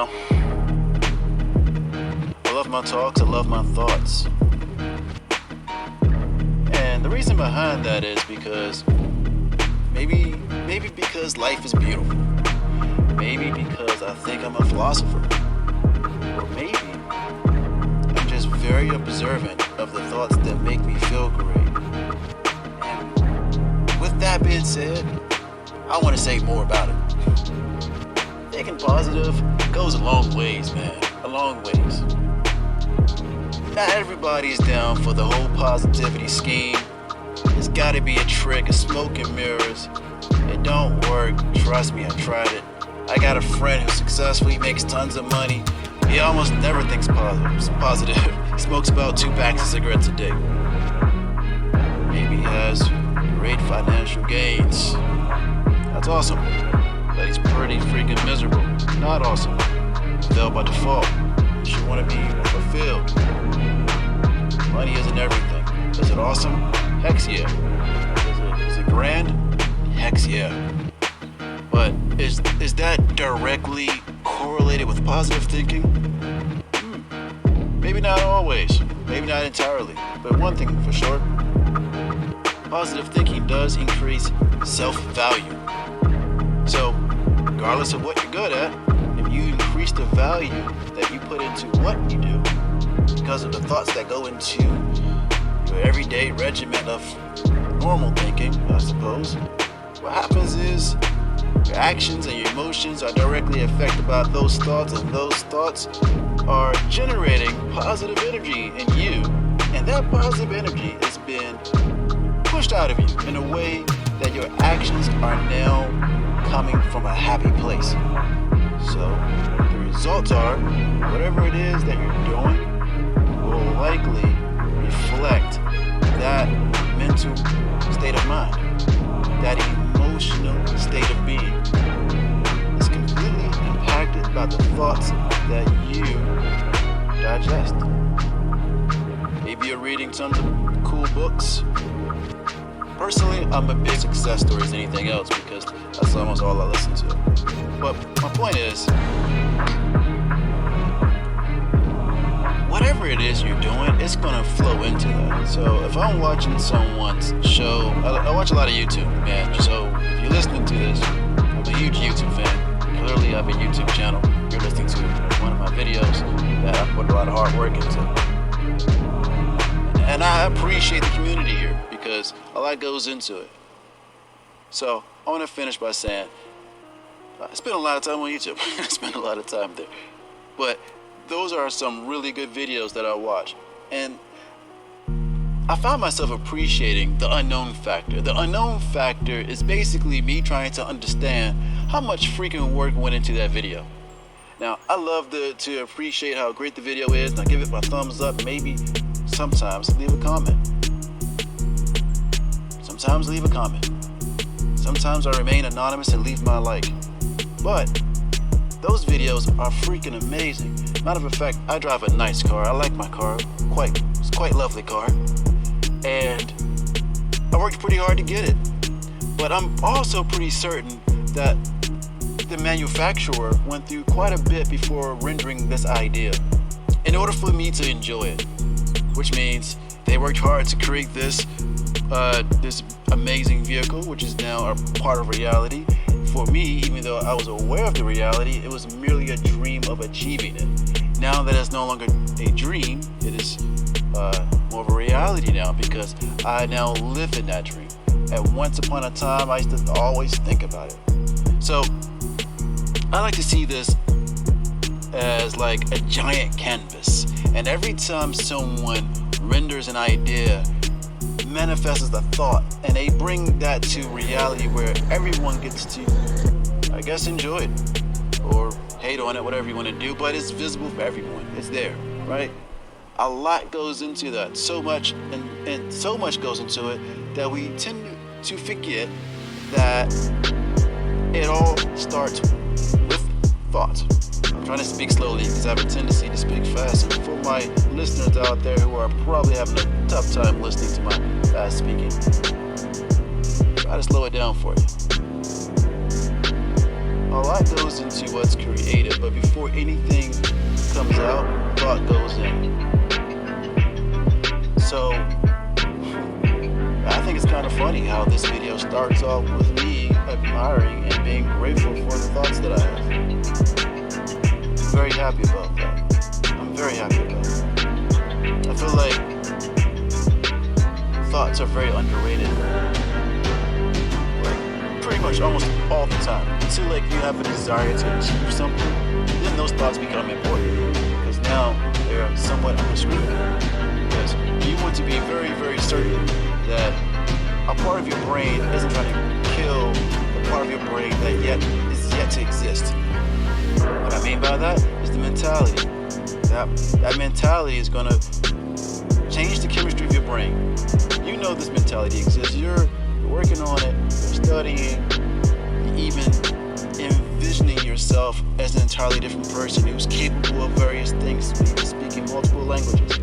Now, I love my talks, I love my thoughts. And the reason behind that is because maybe because life is beautiful. Maybe because I think I'm a philosopher. Or maybe I'm just very observant of the thoughts that make me feel great. And with that being said, I want to say more about it. Thinking positive goes a long ways, man. A long ways. Not everybody's down for the whole positivity scheme. It's gotta be a trick, a smoke and mirrors. It don't work. Trust me, I tried it. I got a friend who successfully makes tons of money. He almost never thinks positive. He smokes about 2 packs of cigarettes a day. Maybe he has great financial gains. That's awesome. But he's pretty freaking miserable. Not awesome. Fell by default. You should want to be fulfilled. Money isn't everything. Is it awesome? Heck yeah. Is it grand? Heck yeah. But is that directly correlated with positive thinking? Maybe not always. Maybe not entirely. But one thing for sure, positive thinking does increase self-value. So, regardless of what you're good at, if you increase the value that you put into what you do, because of the thoughts that go into your everyday regimen of normal thinking, I suppose, what happens is your actions and your emotions are directly affected by those thoughts, and those thoughts are generating positive energy in you, and that positive energy is being pushed out of you in a way that your actions are now coming from a happy place. So the results are whatever it is that you're doing will likely reflect that mental state of mind, that emotional state of being. It's completely impacted by the thoughts that you digest. Maybe you're reading tons of cool books. Personally, I'm a big success stories than anything else because that's almost all I listen to. But my point is, whatever it is you're doing, it's going to flow into that. So if I'm watching someone's show, I watch a lot of YouTube, man. So if you're listening to this, I'm a huge YouTube fan. Clearly, I have a YouTube channel. You're listening to one of my videos that I put a lot of hard work into. And I appreciate the community here because a lot goes into it. So I want to finish by saying, I spend a lot of time on YouTube. I spend a lot of time there. But those are some really good videos that I watch. And I found myself appreciating the unknown factor. The unknown factor is basically me trying to understand how much freaking work went into that video. Now, I love to appreciate how great the video is, and I give it my thumbs up. Maybe sometimes leave a comment. Sometimes leave a comment. Sometimes I remain anonymous and leave my like. But those videos are freaking amazing. Matter of fact, I drive a nice car. I like my car. It's quite a lovely car. And I worked pretty hard to get it. But I'm also pretty certain that the manufacturer went through quite a bit before rendering this idea in order for me to enjoy it. Which means they worked hard to create this amazing vehicle, which is now a part of reality. For me, even though I was aware of the reality, it was merely a dream of achieving it. Now that it's no longer a dream, it is more of a reality now because I now live in that dream. And once upon a time, I used to always think about it. So I like to see this as like a giant canvas. And every time someone renders an idea, manifests a thought, and they bring that to reality where everyone gets to, I guess, enjoy it or hate on it, whatever you want to do, but it's visible for everyone. It's there, right? A lot goes into that, so much, and so much goes into it that we tend to forget that it all starts with thoughts. I'm trying to speak slowly because I have a tendency to speak fast. And for my listeners out there who are probably having a tough time listening to my fast speaking, try to slow it down for you. a lot goes into what's created, but before anything comes out, thought goes in. So, I think it's kind of funny how this video starts off with me admiring and being grateful for the thoughts that I have. I'm very happy about that. I'm very happy about it. I feel like thoughts are very underrated. Like, pretty much almost all the time. Until like you have a desire to achieve something, then those thoughts become important. Because now they're somewhat under scrutiny. Because you want to be very, very certain that a part of your brain isn't trying to kill the part of your brain that is yet to exist. What I mean by that is the mentality. That mentality is going to change the chemistry of your brain. You know this mentality exists. You're working on it. You're studying. You're even envisioning yourself as an entirely different person who's capable of various things, maybe speaking multiple languages.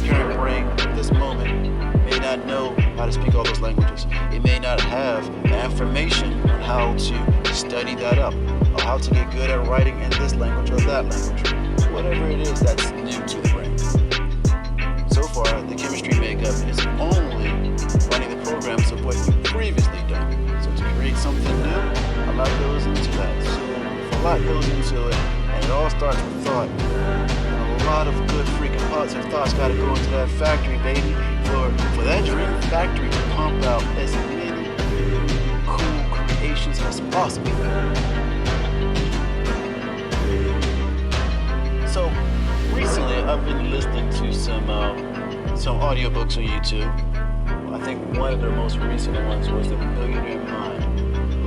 Your brain at this moment may not know how to speak all those languages. It may not have the information on how to study that up, or how to get good at writing in this language or that language. Whatever it is that's new to the brain. So far, the chemistry makeup is only running the programs of what you've previously done. So to create something new, a lot goes into that. So if a lot goes into it, and it all starts with thought, a lot of good freaking positive thoughts got to go into that factory, baby, for that dream factory to pump out as many cool creations as possible. So recently, I've been listening to some audiobooks on YouTube. I think one of the most recent ones was The Millionaire Mind.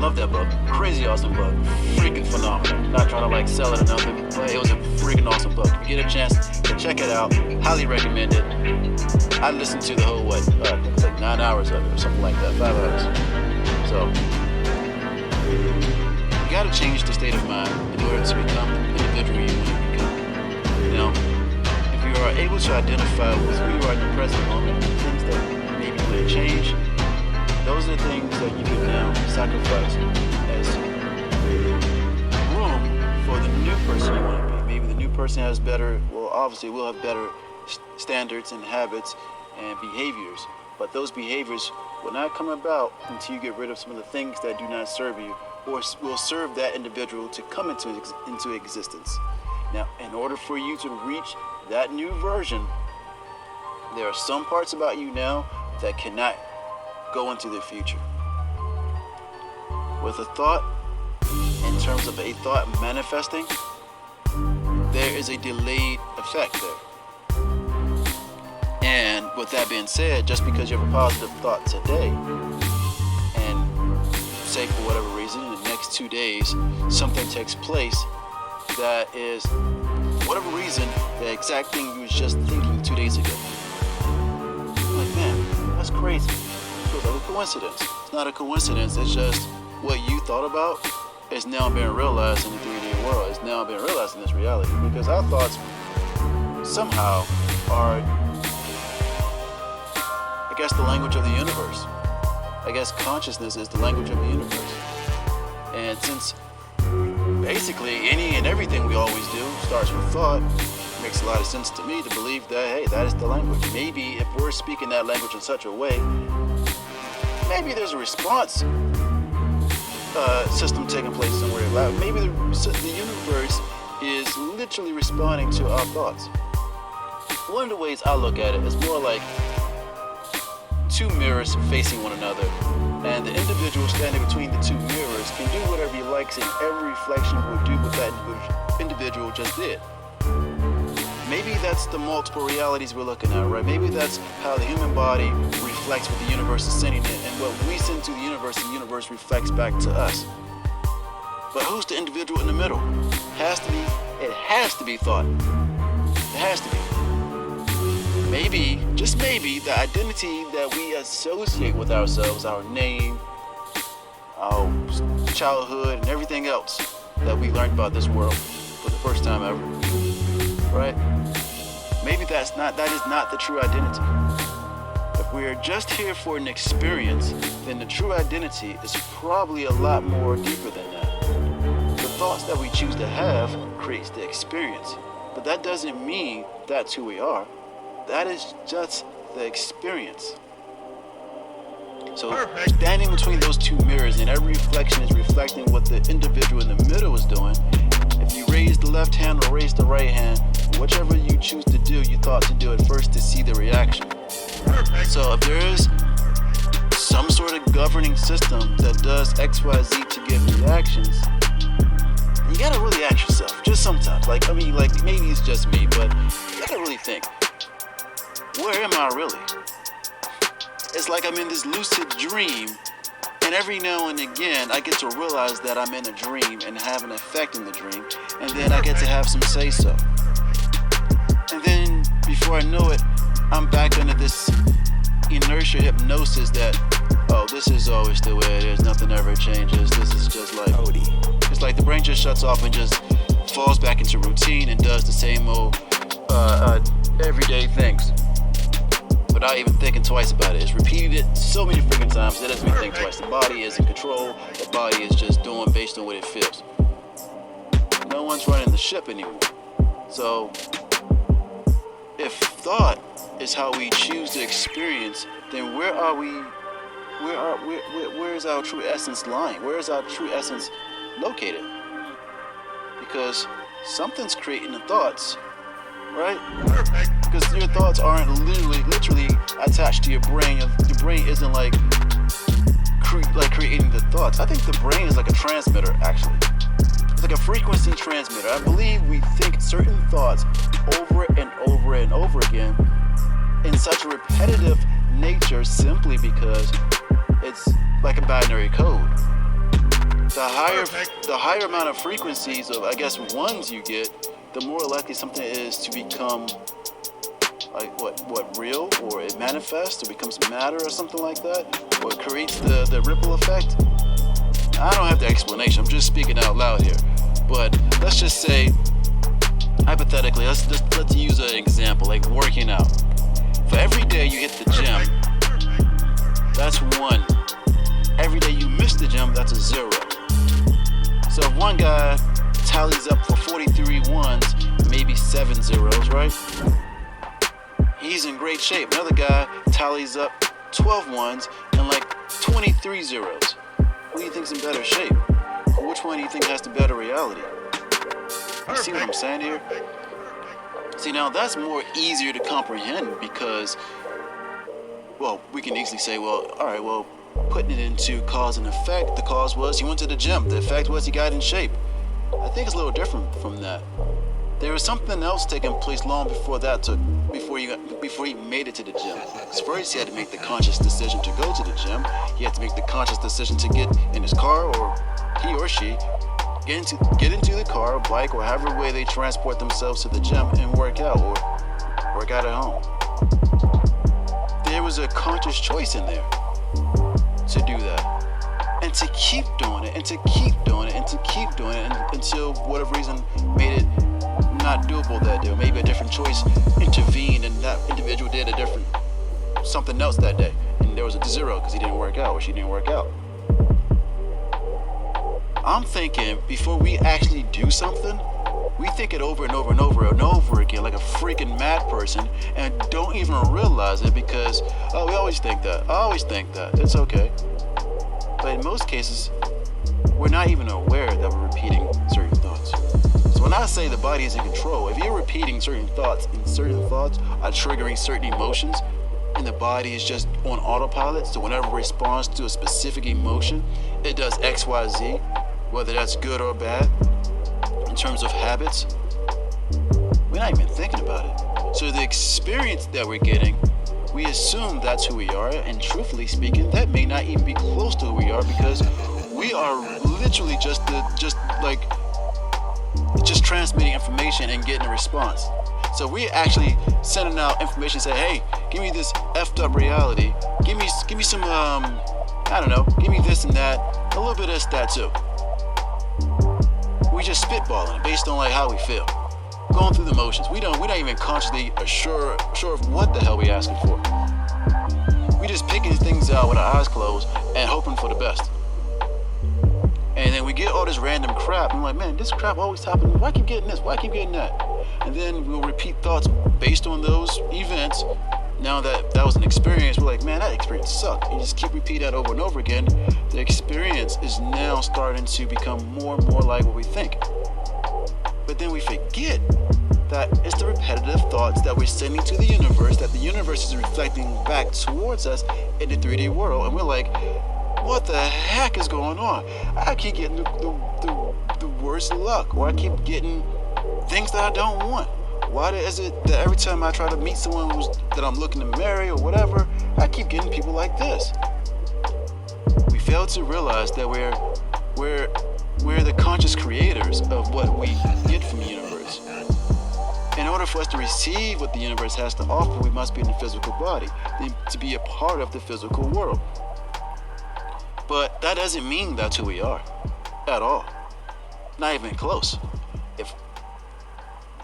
Love that book. Crazy awesome book. Freaking phenomenal. Not trying to like sell it or nothing, but it was a freaking awesome book. If you get a chance to check it out, highly recommend it. I listened to the whole, I think it's like 9 hours of it or something like that, 5 hours. So, you gotta change the state of mind in order to become the individual you want to become. You know, if you are able to identify with who you are in the present moment, things that maybe you want to change, those are the things that you can now sacrifice as room for the new person you want to be. Maybe the new person has obviously will have better standards and habits and behaviors, but those behaviors will not come about until you get rid of some of the things that do not serve you or will serve that individual to come into existence. Now, in order for you to reach that new version, there are some parts about you now that cannot go into the future. With a thought, in terms of a thought manifesting, there is a delayed effect there. And with that being said, just because you have a positive thought today, and say for whatever reason, in the next 2 days, something takes place that is, for whatever reason, the exact thing you was just thinking 2 days ago. I'm like, man, that's crazy. Feels like a coincidence. It's not a coincidence, it's just what you thought about is now being realized in the 3D world. It's now being realized in this reality. Because our thoughts somehow are, I guess, the language of the universe. I guess consciousness is the language of the universe. And since basically any and everything we always do starts with thought, it makes a lot of sense to me to believe that, hey, that is the language. Maybe if we're speaking that language in such a way, maybe there's a response system taking place somewhere. Maybe the universe is literally responding to our thoughts. One of the ways I look at it is more like two mirrors facing one another, and the individual standing between the two mirrors can do whatever he likes, and every reflection will do what that individual just did. Maybe that's the multiple realities we're looking at, right? Maybe that's how the human body reflects what the universe is sending it, and what we send to the universe reflects back to us. But who's the individual in the middle? It has to be thought. It has to be. Maybe, just maybe, the identity that we associate with ourselves, our name, our childhood, and everything else that we learned about this world for the first time ever, right? Maybe that is not the true identity. The we're just here for an experience, then the true identity is probably a lot more deeper than that. The thoughts that we choose to have creates the experience, but that doesn't mean that's who we are. That is just the experience. So standing between those two mirrors and every reflection is reflecting what the individual in the middle is doing. If you raise the left hand or raise the right hand, whichever you choose to do, you thought to do it first to see the reaction. So if there is some sort of governing system that does XYZ to get reactions, you gotta really ask yourself, just sometimes, maybe it's just me, but you gotta really think, where am I really? It's like I'm in this lucid dream, and every now and again, I get to realize that I'm in a dream and have an effect in the dream, and then I get to have some say-so. And then, before I know it, I'm back under this inertia hypnosis that, oh, this is always the way it is, nothing ever changes, this is just like, it's like the brain just shuts off and just falls back into routine and does the same old everyday things without even thinking twice about it. It's repeated it so many freaking times, it doesn't even think twice. The body is in control, the body is just doing based on what it feels. No one's running the ship anymore. So, if thought is how we choose to experience, then where are we? Where is our true essence lying? Where is our true essence located? Because something's creating the thoughts, right? Because your thoughts aren't literally attached to your brain. Your brain isn't like creating the thoughts. I think the brain is like a transmitter, actually. It's like a frequency transmitter. I believe we think certain thoughts over and over and over again in such a repetitive nature simply because it's like a binary code. The higher amount of frequencies of, I guess, ones you get, the more likely something is to become like what real, or it manifests or becomes matter or something like that, or it creates the ripple effect. I don't have the explanation, I'm just speaking out loud here. But let's just say, hypothetically, let's use an example, like working out. For every day you hit the gym, that's 1. Every day you miss the gym, that's a 0. So if one guy tallies up for 43 ones, maybe 7 zeros, right? He's in great shape. Another guy tallies up 12 ones and like 23 zeros. Who do you think's in better shape? Or which one do you think has the better reality? You see what I'm saying here? See, now that's more easier to comprehend because, well, we can easily say, well, all right, well, putting it into cause and effect, the cause was he went to the gym. The effect was he got in shape. I think it's a little different from that. There was something else taking place long before that before he made it to the gym. So first he had to make the conscious decision to go to the gym. He had to make the conscious decision to get in his car, or he or she get into the car or bike or however way they transport themselves to the gym and work out, or work out at home. There was a conscious choice in there to do that. And to keep doing it, and to keep doing it, and to keep doing it until whatever reason made it not doable that day. Or maybe a different choice intervened and that individual did a different something else that day. And there was a 0 because he didn't work out or she didn't work out. I'm thinking before we actually do something, we think it over and over and over and over again like a freaking mad person and don't even realize it because, oh, we always think that. I always think that. It's okay. But in most cases, we're not even aware that we're repeating certain thoughts. So when I say the body is in control, if you're repeating certain thoughts and certain thoughts are triggering certain emotions and the body is just on autopilot, so whenever it responds to a specific emotion, it does X, Y, Z, whether that's good or bad, in terms of habits, we're not even thinking about it. So the experience that we're getting, we assume that's who we are, and truthfully speaking, that may not even be close to who we are because we are literally just transmitting information and getting a response. So we're actually sending out information, say, hey, give me this effed up reality. Give me some, I don't know, give me this and that, a little bit of this, that too. We just spitballing based on like how we feel, going through the motions. We're not even consciously sure of what the hell we asking for. We just picking things out with our eyes closed and hoping for the best. And then we get all this random crap. I'm like, man, this crap always happening. Why I keep getting this? Why I keep getting that? And then we'll repeat thoughts based on those events. Now that was an experience, we're like, man, that experience sucked. You just keep repeating that over and over again. The experience is now starting to become more and more like what we think. But then we forget that it's the repetitive thoughts that we're sending to the universe, that the universe is reflecting back towards us in the 3D world. And we're like, what the heck is going on? I keep getting the worst luck, or I keep getting things that I don't want. Why is it that every time I try to meet someone that I'm looking to marry or whatever, I keep getting people like this? We fail to realize that we're the conscious creators of what we get from the universe. In order for us to receive what the universe has to offer, we must be in the physical body, to be a part of the physical world. But that doesn't mean that's who we are, at all. Not even close.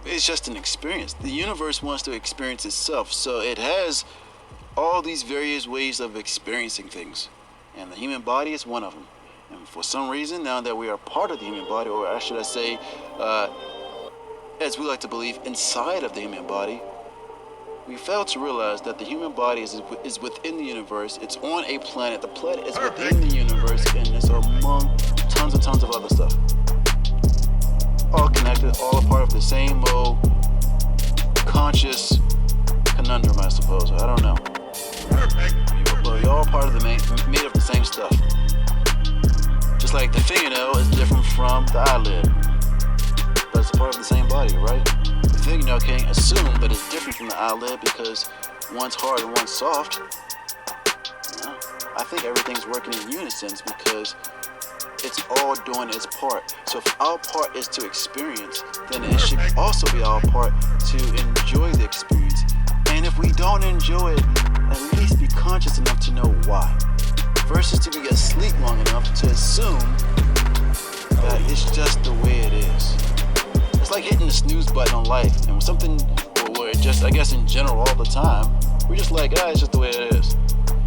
It's just an experience. The universe wants to experience itself, so it has all these various ways of experiencing things. And the human body is one of them. And for some reason, now that we are part of the human body, or should I say, as we like to believe, inside of the human body, we fail to realize that the human body is within the universe. It's on a planet. The planet is within the universe, and it's among tons and tons of other stuff. All connected, all a part of the same old conscious conundrum, I suppose. I don't know. But we're all part of made of the same stuff. Just like the fingernail is different from the eyelid, but it's a part of the same body, right? The fingernail can't assume that it's different from the eyelid because one's hard and one's soft. I think everything's working in unison because it's all doing its part. So if our part is to experience, then it should also be our part to enjoy the experience. And if we don't enjoy it, at least be conscious enough to know why. Versus to be asleep long enough to assume that it's just the way it is. It's like hitting the snooze button on life. And when something, or just, I guess in general all the time, we're just like, it's just the way it is.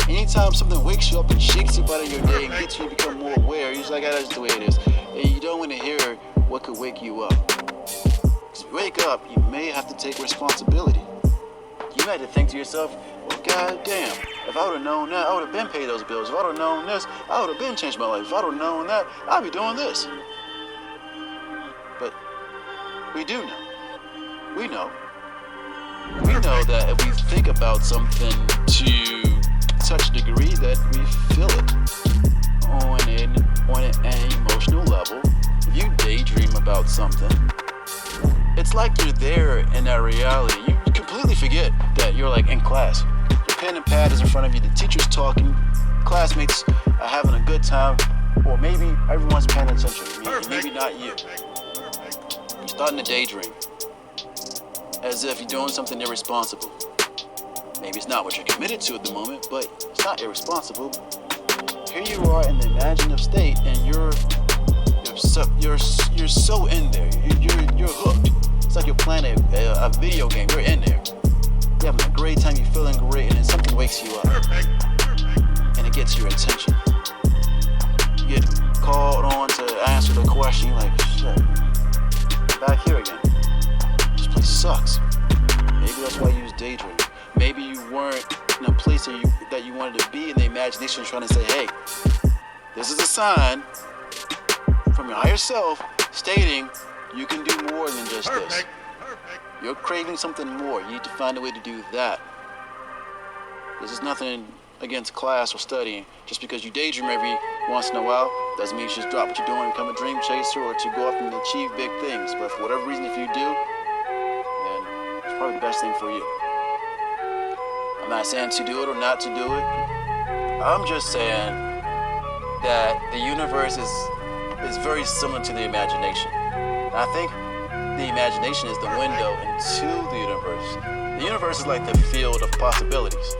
Anytime something wakes you up and shakes you out of your day and gets you to become more aware, you're just like, that's the way it is. And you don't want to hear what could wake you up. Because if you wake up, you may have to take responsibility. You might have to think to yourself, well, god damn, if I would have known that, I would have been paid those bills. If I would have known this, I would have been changed my life. If I would have known that, I'd be doing this. But we do know. We know that if we think about something to such a degree that we feel it on an emotional level. If you daydream about something, it's like you're there in that reality. You completely forget that you're like in class. Your pen and pad is in front of you, the teacher's talking, classmates are having a good time, or maybe everyone's paying attention to me, and maybe not you. You're starting to daydream, as if you're doing something irresponsible. Maybe it's not what you're committed to at the moment, but it's not irresponsible. Here you are in the imaginative state, and you're so in there. You're hooked. It's like you're playing a video game. You're in there. You're having a great time. You're feeling great, and then something wakes you up, and it gets your attention. You get called on to answer the question. You're like, shit, I'm back here again. This place sucks. Maybe that's why you use daydreaming. Maybe you weren't in a place that you wanted to be, and the imagination is trying to say, hey, this is a sign from your higher self stating you can do more than just this. You're craving something more. You need to find a way to do that. This is nothing against class or studying. Just because you daydream every once in a while doesn't mean you should drop what you're doing and become a dream chaser or to go up and achieve big things. But for whatever reason, if you do, then it's probably the best thing for you. I'm not saying to do it or not to do it. I'm just saying that the universe is very similar to the imagination. And I think the imagination is the window into the universe. The universe is like the field of possibilities.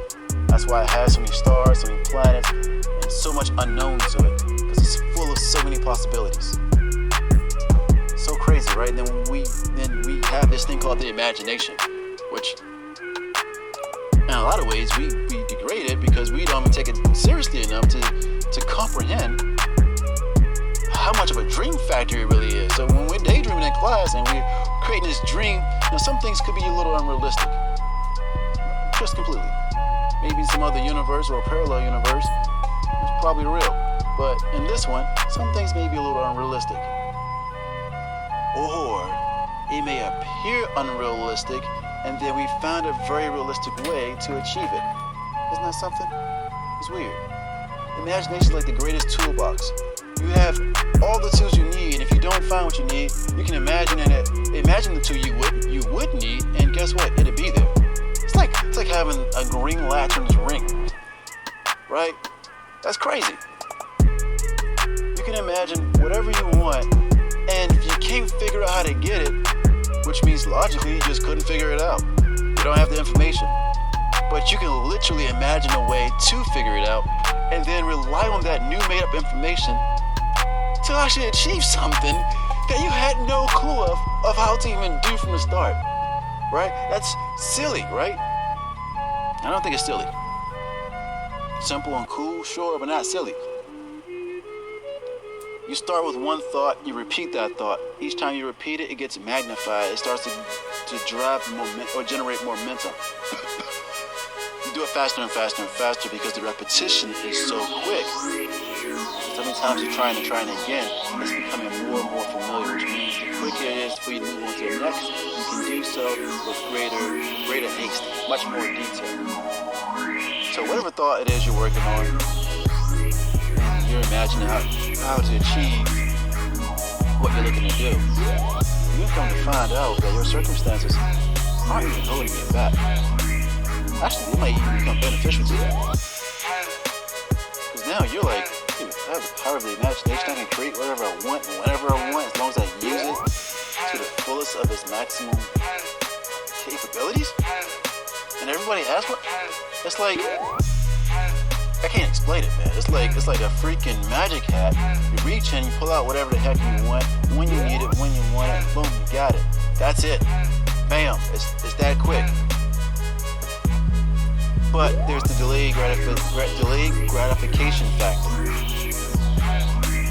That's why it has so many stars, so many planets, and so much unknown to it. Because it's full of so many possibilities. So crazy, right? And then we have this thing called the imagination, which in a lot of ways we degrade related because we don't even take it seriously enough to comprehend how much of a dream factory it really is. So when we're daydreaming in class and we're creating this dream, some things could be a little unrealistic. Just completely. Maybe some other universe or a parallel universe is probably real. But in this one, some things may be a little unrealistic. Or it may appear unrealistic, and then we found a very realistic way to achieve it. Isn't that something? It's weird. Imagination is like the greatest toolbox. You have all the tools you need, and if you don't find what you need, you can imagine the tool you would need, and guess what? It'll be there. It's like having a green lantern's ring, right? That's crazy. You can imagine whatever you want, and if you can't figure out how to get it, which means logically you just couldn't figure it out. You don't have the information. But you can literally imagine a way to figure it out, and then rely on that new made-up information to actually achieve something that you had no clue of how to even do from the start, right? That's silly, right? I don't think it's silly. Simple and cool, sure, but not silly. You start with one thought, you repeat that thought. Each time you repeat it, it gets magnified. It starts to drive or generate more momentum. You do it faster and faster and faster because the repetition is so quick. So many times you're trying again, it's becoming more and more familiar, which means the quicker it is for you to move on to the next, you can do so with greater haste, much more detail. So whatever thought it is you're working on, and you're imagining how to achieve what you're looking to do, you're going to find out that your circumstances aren't even holding you back. Actually, it might even become beneficial to you. Because now you're like, dude, I have the power of the imagination. I can create whatever I want, whenever I want, as long as I use it to the fullest of its maximum capabilities. And everybody asks what? It's like, I can't explain it, man. It's like a freaking magic hat. You reach in, you pull out whatever the heck you want, when you need it, when you want it, boom, you got it. That's it. Bam. It's that quick. But there's the delayed gratification factor.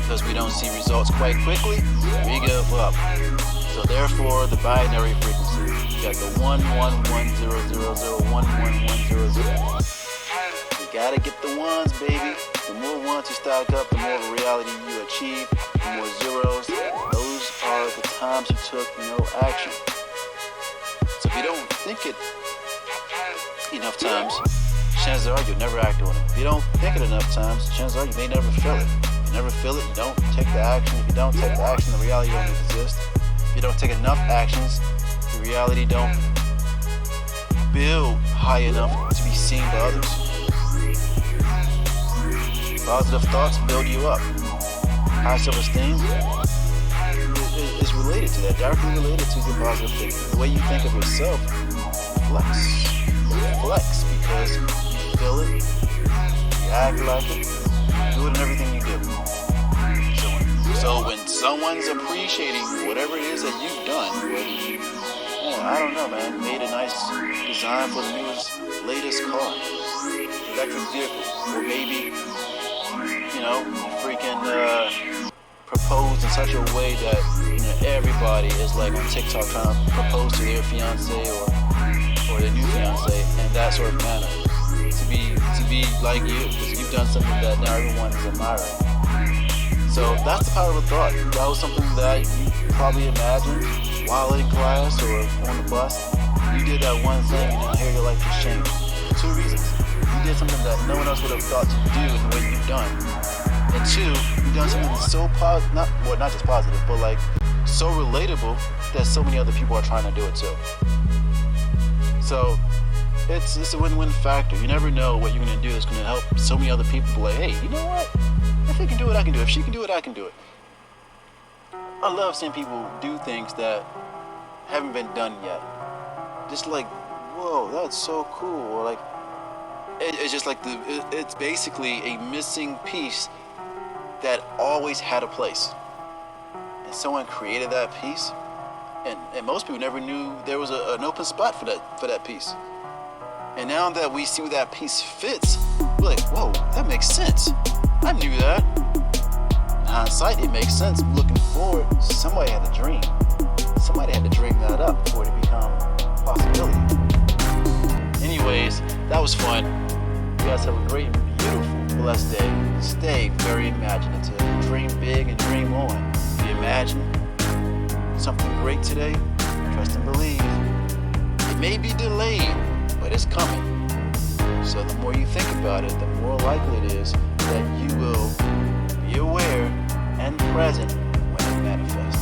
Because we don't see results quite quickly, we give up. So therefore, the binary frequency. You got the 11100011100. You gotta get the ones, baby. The more ones you stack up, the more of a reality you achieve. The more zeros, those are the times you took no action. So if you don't think it enough times, chances are you'll never act on it. If you don't think it enough times, chances are you may never feel it. If you never feel it, you don't take the action. If you don't take the action, the reality don't exist. If you don't take enough actions, the reality don't build high enough to be seen by others. Positive thoughts build you up. High self-esteem is related to that, directly related to your positive thinking. The way you think of yourself flex because you feel it, you act like it, you do it in everything you do. So when someone's appreciating whatever it is that you've done, whether you, I don't know, man, made a nice design for the latest car, electric vehicle, or maybe, you freaking proposed in such a way that everybody is like on TikTok trying to propose to their fiance or their new fiance in that sort of manner, to be like you, because you've done something that now everyone is admiring. So that's the power of a thought. That was something that you probably imagined while in class or on the bus. You did that one thing, and now here your life just changed. For two reasons. You did something that no one else would have thought to do in the way you've done. And two, you've done something so not just positive, but like so relatable that so many other people are trying to do it too. So it's a win-win factor. You never know what you're going to do that's going to help so many other people be like, hey, you know what? If he can do it, I can do it. If she can do it, I can do it. I love seeing people do things that haven't been done yet. Just like, whoa, that's so cool. Or like, it's just like it's basically a missing piece that always had a place. And someone created that piece. And most people never knew there was an open spot for that piece. And now that we see where that piece fits, we're like, whoa, that makes sense. I knew that. In hindsight, it makes sense. Looking forward, somebody had to dream. Somebody had to dream that up for it to become a possibility. Anyways, that was fun. You guys have a great, beautiful, blessed day. Stay very imaginative. Dream big and dream on. If you imagine something great today, trust and believe. It may be delayed, but it's coming. So the more you think about it, the more likely it is that you will be aware and present when it manifests.